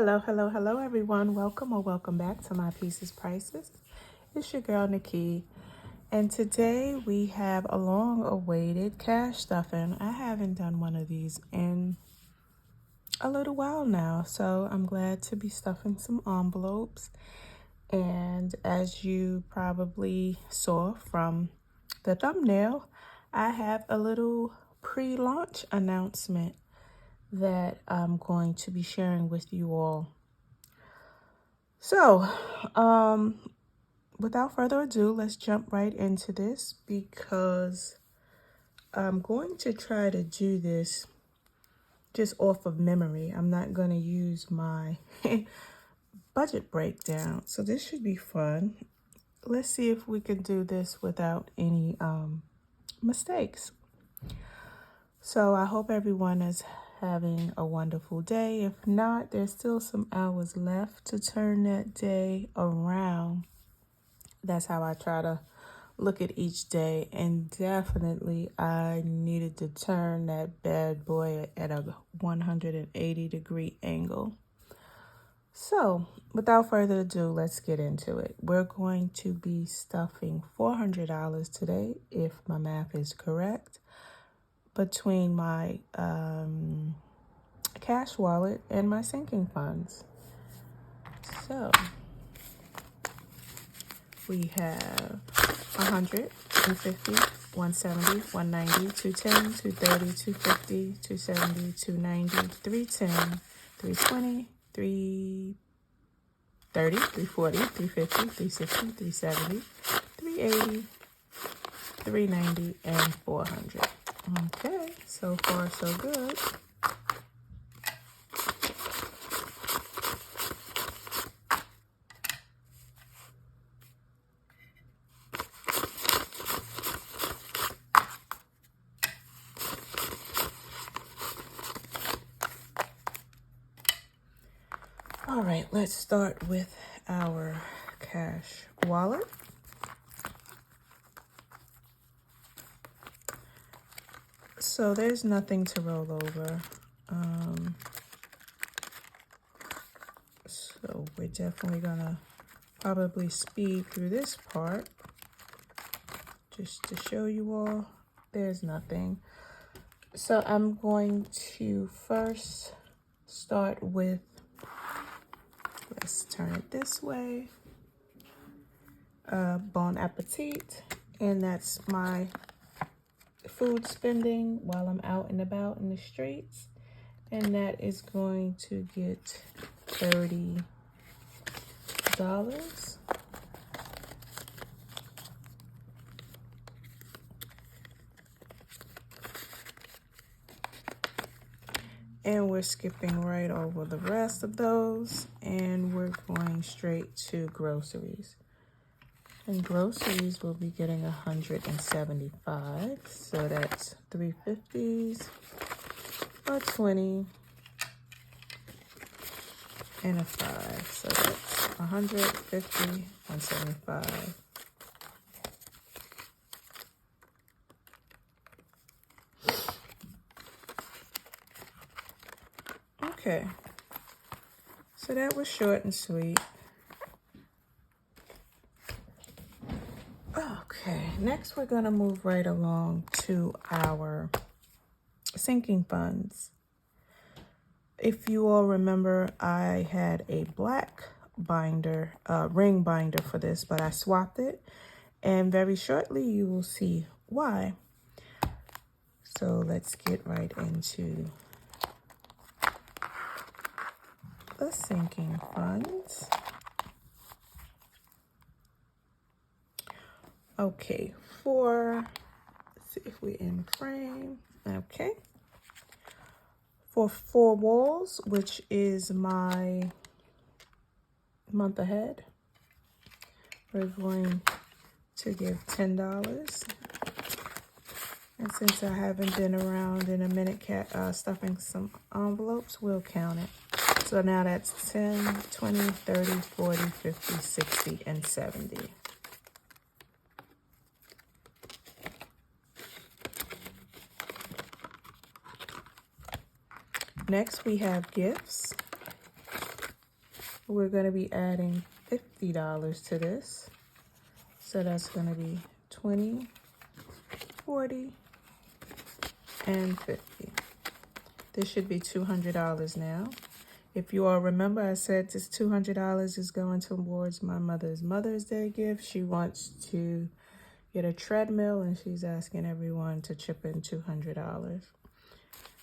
Hello, hello, hello, everyone. Welcome or welcome back to My Pieces Prices. It's your girl, Nikki. And today we have a long-awaited cash stuffing. I haven't done one of these in a little while now, so I'm glad to be stuffing some envelopes. And as you probably saw from the thumbnail, I have a little pre-launch announcement that I'm going to be sharing with you all. So, without further ado, let's jump right into this because I'm going to try to do this just off of memory. I'm not going to use my budget breakdown. So this should be fun. Let's see if we can do this without any mistakes. So I hope everyone is having a wonderful day. If not, there's still some hours left to turn that day around. That's how I try to look at each day, and definitely I needed to turn that bad boy at a 180-degree angle. So without further ado, let's get into it. We're going to be stuffing $400 today, if my math is correct, between my cash wallet and my sinking funds. So we have 100, 250, 170, 190, 210, 230, 250, 270, 290, 310, 320, 330, 340, 350, 360, 370, 380, 390, and 400. Okay, so far so good. All right, let's start with our cash wallet. So there's nothing to roll over. So we're definitely gonna probably speed through this part just to show you all there's nothing. So I'm going to first start with, let's turn it this way, Bon Appetit, and that's my food spending while I'm out and about in the streets, and that is going to get $30. And we're skipping right over the rest of those, and we're going straight to groceries. And groceries will be getting 175, so that's 350s, a 20, and a 5. So that's 150, 175. Okay, so that was short and sweet. Okay, next we're gonna move right along to our sinking funds. If you all remember, I had a black binder, ring binder for this, but I swapped it, and very shortly you will see why. So let's get right into the sinking funds. Okay, let's see if we're in frame. Okay. For 4 Walls, which is my month ahead, we're going to give $10. And since I haven't been around in a minute stuffing some envelopes, we'll count it. So now that's 10, 20, 30, 40, 50, 60, and 70. Next, we have gifts. We're going to be adding $50 to this. So that's going to be 20, 40, and 50. This should be $200 now. If you all remember, I said this $200 is going towards my mother's Mother's Day gift. She wants to get a treadmill, and she's asking everyone to chip in $200.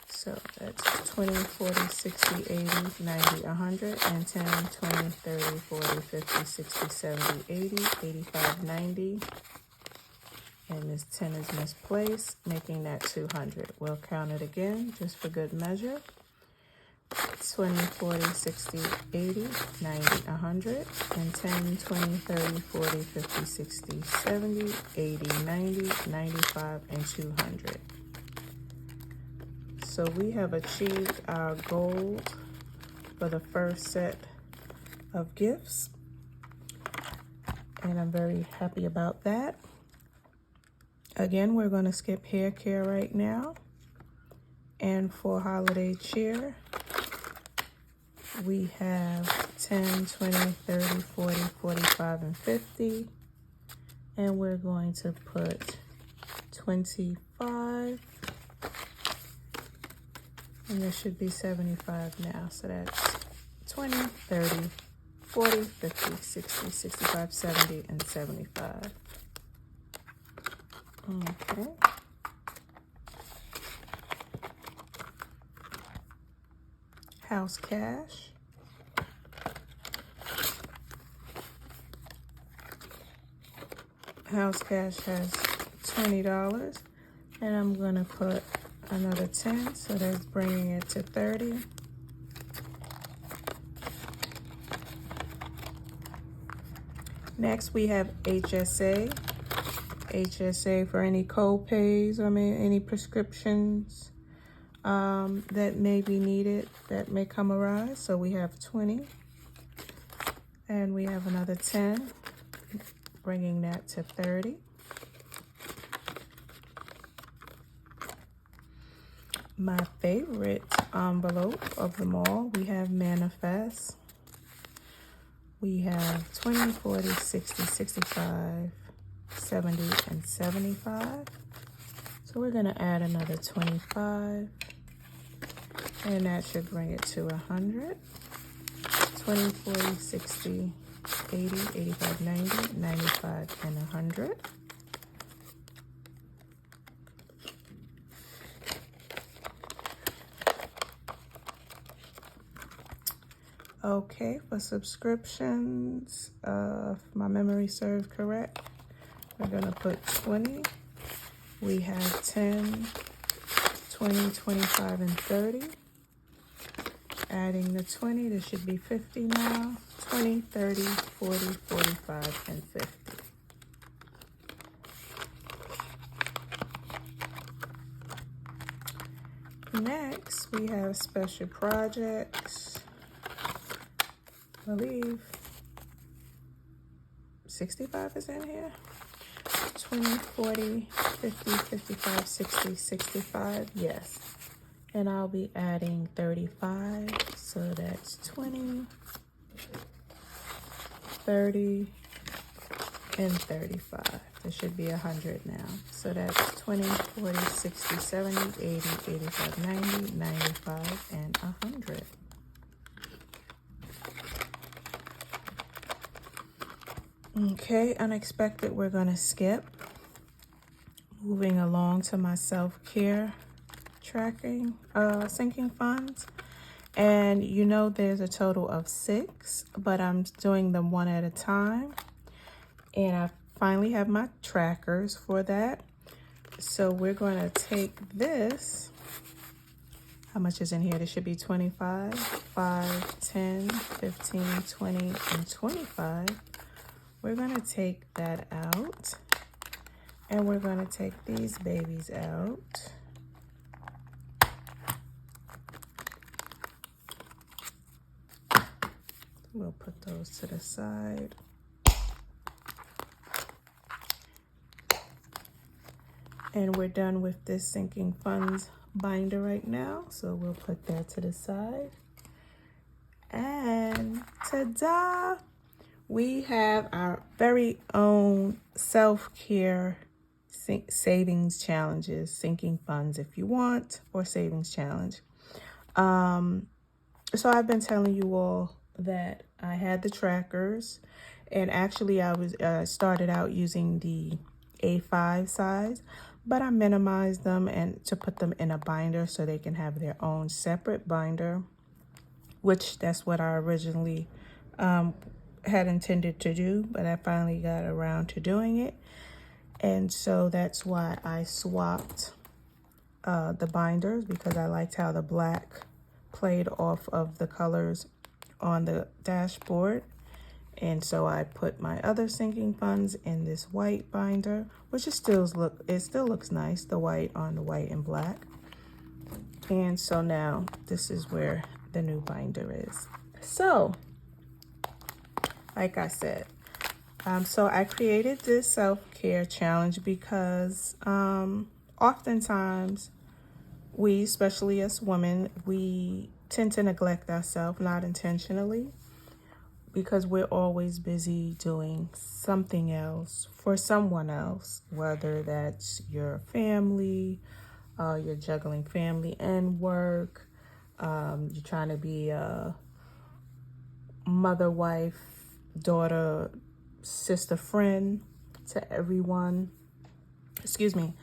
So that's 20, 40, 60, 80, 90, 100, and 10, 20, 30, 40, 50, 60, 70, 80, 85, 90. And this 10 is misplaced, making that 200. We'll count it again just for good measure. 20, 40, 60, 80, 90, 100, and 10, 20, 30, 40, 50, 60, 70, 80, 90, 95, and 200. So we have achieved our goal for the first set of gifts, and I'm very happy about that. Again, we're going to skip hair care right now. And for holiday cheer, we have 10, 20, 30, 40, 45, and 50. And we're going to put 25. And there should be 75 now. So that's 20, 30, 40, 50, 60, 65, 70, and 75. Okay. House cash. House cash has $20, and I'm going to put another 10, so that's bringing it to 30. Next, we have HSA. HSA for any co-pays, any prescriptions that may be needed, that may come arise. So we have 20, and we have another 10, bringing that to 30. My favorite envelope of them all, we have Manifest. We have 20, 40, 60, 65, 70, and 75. So we're going to add another 25, and that should bring it to 100. 20, 40, 60, 80, 85, 90, 95, and 100. Okay, for subscriptions, if my memory serves correct, we're going to put 20. We have 10, 20, 25, and 30. Adding the 20, there should be 50 now. 20, 30, 40, 45, and 50. Next, we have special projects. I believe 65 is in here. 20, 40, 50, 55, 60, 65, yes. And I'll be adding 35, so that's 20, 30, and 35. There should be 100 now. So that's 20, 40, 60, 70, 80, 85, 90, 95, and 100. Okay, unexpected, we're gonna skip. Moving along to my self-care tracking, sinking funds. And you know there's a total of 6, but I'm doing them one at a time. And I finally have my trackers for that. So we're gonna take this. How much is in here? There should be 25, 5, 10, 15, 20, and 25. We're going to take that out, and we're going to take these babies out. We'll put those to the side. And we're done with this sinking funds binder right now, so we'll put that to the side. And ta-da! We have our very own self-care savings challenges, sinking funds if you want, or savings challenge. So I've been telling you all that I had the trackers, and actually I was started out using the A5 size, but I minimized them and to put them in a binder so they can have their own separate binder, which that's what I originally had intended to do, but I finally got around to doing it. And so that's why I swapped the binders, because I liked how the black played off of the colors on the dashboard. And so I put my other sinking funds in this white binder, which it still looks nice, the white on the white and black. And so now this is where the new binder is. So, like I said, so I created this self-care challenge because oftentimes we, especially as women, we tend to neglect ourselves, not intentionally, because we're always busy doing something else for someone else, whether that's your family, you're juggling family and work, you're trying to be a mother, wife, daughter, sister, friend to everyone. Excuse me.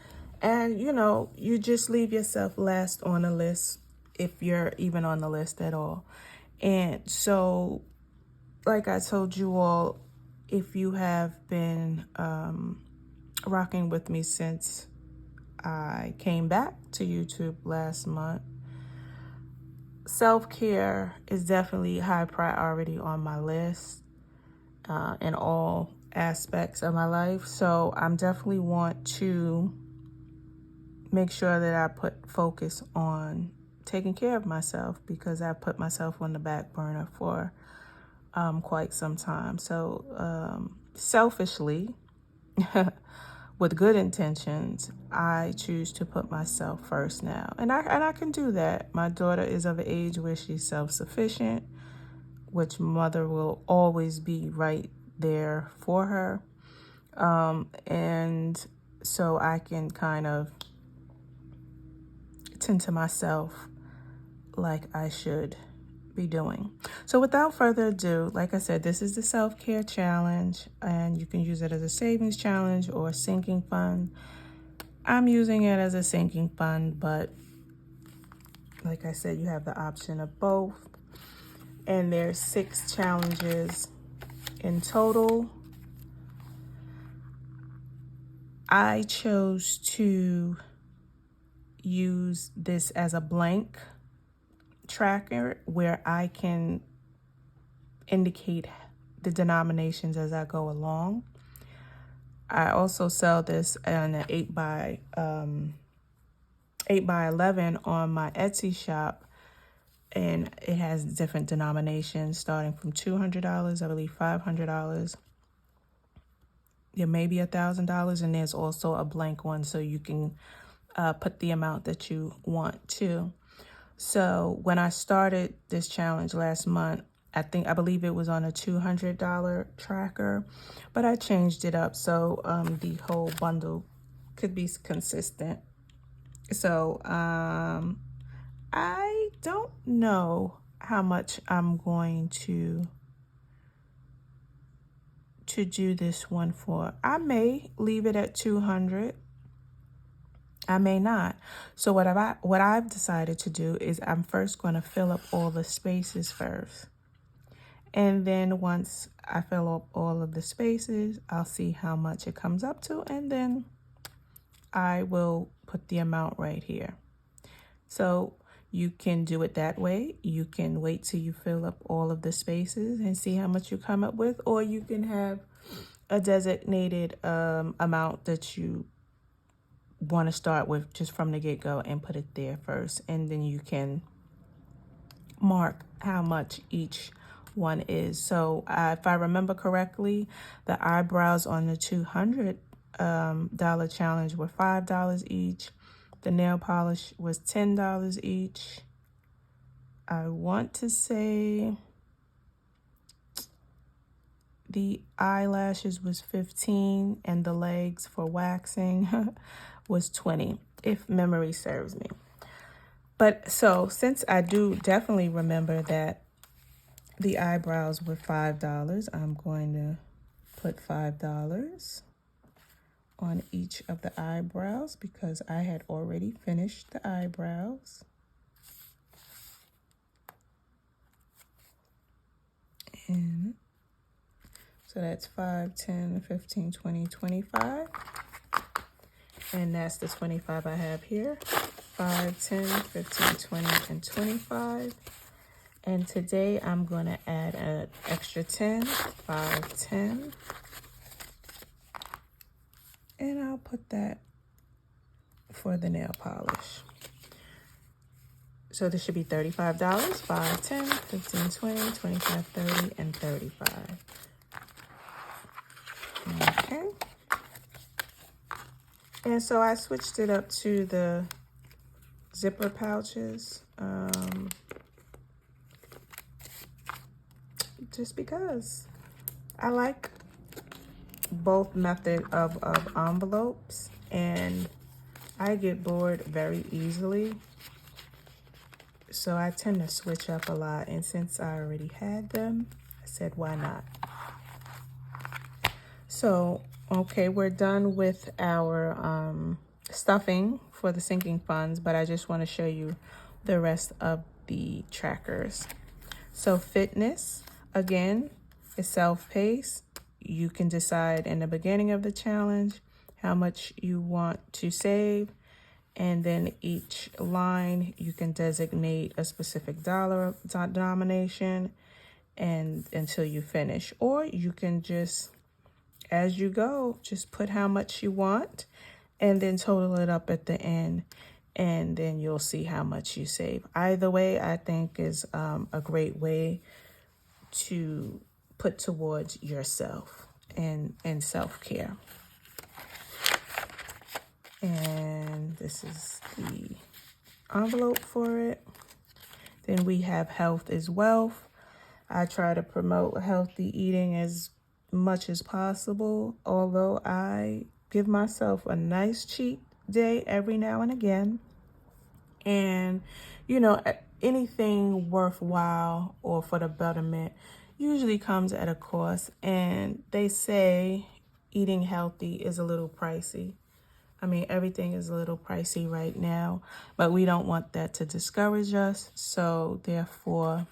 And, you just leave yourself last on the list, if you're even on the list at all. And so, like I told you all, if you have been rocking with me since I came back to YouTube last month, self-care is definitely high priority on my list in all aspects of my life. So I'm definitely want to make sure that I put focus on taking care of myself, because I put myself on the back burner for quite some time. So selfishly, with good intentions, I choose to put myself first now. And I can do that. My daughter is of an age where she's self-sufficient, which mother will always be right there for her. And so I can kind of tend to myself like I should be doing. So without further ado, like I said, this is the self-care challenge, and you can use it as a savings challenge or a sinking fund. I'm using it as a sinking fund, but like I said, you have the option of both. And there's 6 challenges in total. I chose to use this as a blank tracker where I can indicate the denominations as I go along. I also sell this in an 8 by 11 on my Etsy shop, and it has different denominations starting from $200, I believe $500. There may be $1,000, and there's also a blank one, so you can put the amount that you want to. So when I started this challenge last month, I believe it was on a $200 tracker, but I changed it up so the whole bundle could be consistent. So I don't know how much I'm going to do this one for. I may leave it at 200. I may not. So what I've decided to do is I'm first going to fill up all the spaces first. And then once I fill up all of the spaces, I'll see how much it comes up to, and then I will put the amount right here. So you can do it that way. You can wait till you fill up all of the spaces and see how much you come up with, or you can have a designated amount that you want to start with just from the get-go and put it there first, and then you can mark how much each one is. So if I remember correctly, the eyebrows on the $200 challenge were $5 each. The nail polish was $10 each. I want to say The eyelashes was 15 and the legs for waxing was 20, if memory serves me. But so since I do definitely remember that the eyebrows were $5, I'm going to put $5 on each of the eyebrows because I had already finished the eyebrows. And so that's 5, 10, 15, 20, 25. And that's the 25 I have here. 5, 10, 15, 20, and 25. And today I'm going to add an extra 10, 5, 10. And I'll put that for the nail polish. So this should be $35, 5, 10, 15, 20, 25, 30, and 35. Okay. And so I switched it up to the zipper pouches. Just because I like both method of envelopes, and I get bored very easily. So I tend to switch up a lot, and since I already had them, I said, why not? So, okay, we're done with our stuffing for the sinking funds, but I just want to show you the rest of the trackers. So fitness, again, is self-paced. You can decide in the beginning of the challenge how much you want to save. And then each line, you can designate a specific dollar denomination and until you finish. Or you can just, as you go, just put how much you want and then total it up at the end. And then you'll see how much you save. Either way, I think is a great way to put towards yourself and self-care. And this is the envelope for it. Then we have health is wealth. I try to promote healthy eating as much as possible, although I give myself a nice cheat day every now and again. And, you know, anything worthwhile or for the betterment usually comes at a cost. And they say eating healthy is a little pricey. I mean, everything is a little pricey right now, but we don't want that to discourage us. So therefore,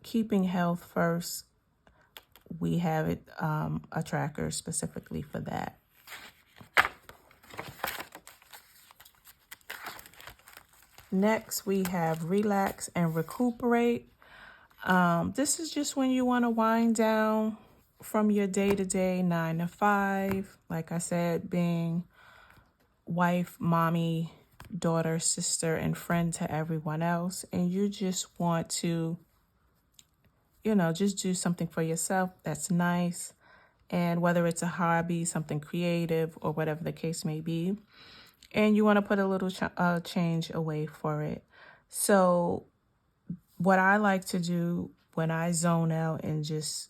keeping health first, we have it a tracker specifically for that. Next, we have relax and recuperate. This is just when you want to wind down from your day-to-day 9 to 5. Like I said, being wife, mommy, daughter, sister, and friend to everyone else. And you just want to, you know, just do something for yourself that's nice. And whether it's a hobby, something creative, or whatever the case may be. And you want to put a little change away for it. So what I like to do when I zone out and just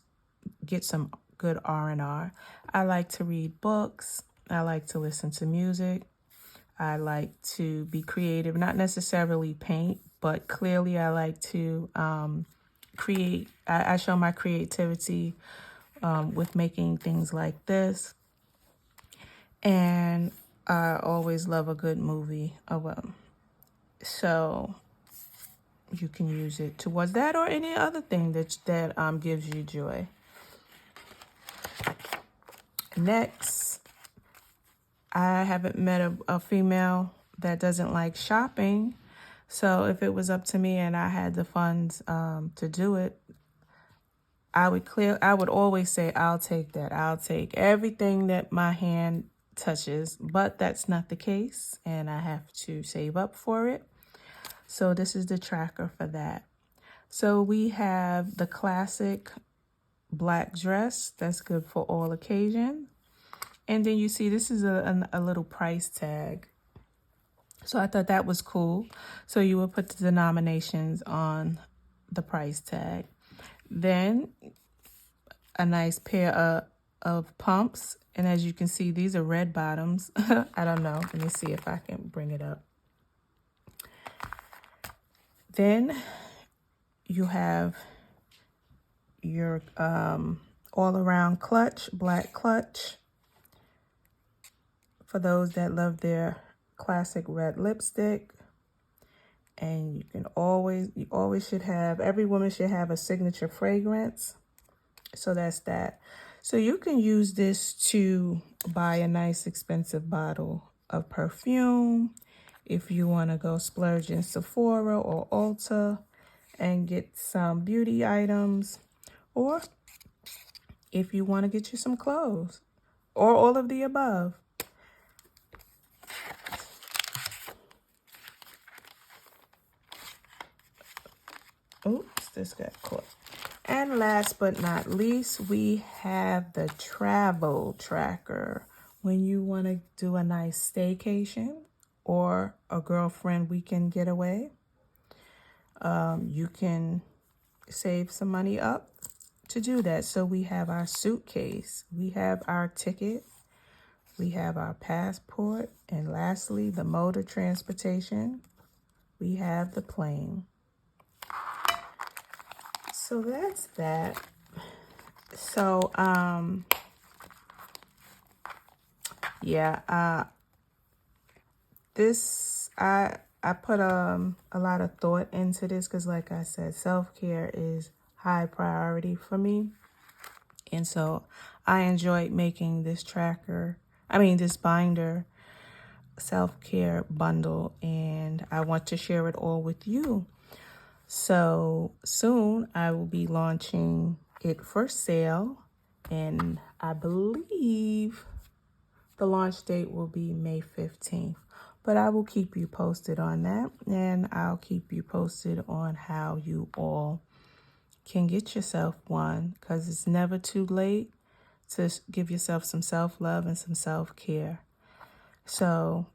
get some good R&R, I like to read books. I like to listen to music. I like to be creative, not necessarily paint, but clearly I like to create. I show my creativity with making things like this. And I always love a good movie. So you can use it towards that or any other thing that gives you joy. Next, I haven't met a female that doesn't like shopping. So if it was up to me and I had the funds to do it, I would always say, I'll take that. I'll take everything that my hand touches, but that's not the case. And I have to save up for it. So this is the tracker for that. So we have the classic black dress. That's good for all occasions. And then you see this is a little price tag. So I thought that was cool. So you would put the denominations on the price tag. Then a nice pair of pumps. And as you can see, these are red bottoms. I don't know. Let me see if I can bring it up. Then you have your all-around clutch, black clutch. For those that love their classic red lipstick. And you always should have, every woman should have a signature fragrance. So that's that. So you can use this to buy a nice expensive bottle of perfume. If you want to go splurge in Sephora or Ulta and get some beauty items. Or if you want to get you some clothes. Or all of the above. Oops, this got caught. And last but not least, we have the travel tracker. When you want to do a nice staycation or a girlfriend weekend getaway, you can save some money up to do that. So we have our suitcase, we have our ticket, we have our passport, and lastly, the mode of transportation, we have the plane. So that's that. So, yeah, I put a lot of thought into this because, like I said, self-care is high priority for me. And so I enjoyed making this this binder self-care bundle, and I want to share it all with you. So soon I will be launching it for sale, and I believe the launch date will be May 15th. But I will keep you posted on that, and I'll keep you posted on how you all can get yourself one, because it's never too late to give yourself some self-love and some self-care. So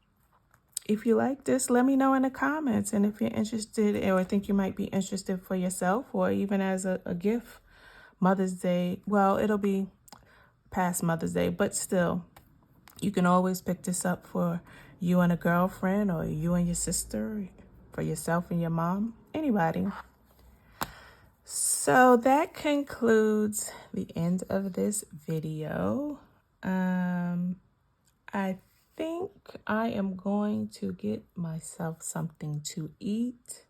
if you like this, let me know in the comments. And if you're interested or think you might be interested for yourself or even as a gift, Mother's Day, well, it'll be past Mother's Day, but still, you can always pick this up for you and a girlfriend or you and your sister, for yourself and your mom, anybody. So that concludes the end of this video. I think I am going to get myself something to eat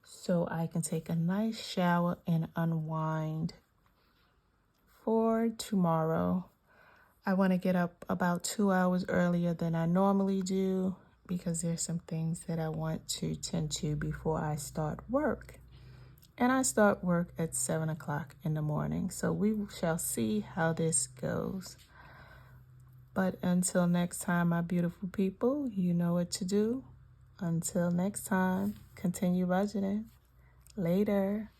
so I can take a nice shower and unwind for tomorrow. I want to get up about 2 hours earlier than I normally do because there's some things that I want to tend to before I start work. And I start work at 7 o'clock in the morning. So we shall see how this goes. But until next time, my beautiful people, you know what to do. Until next time, continue budgeting. Later.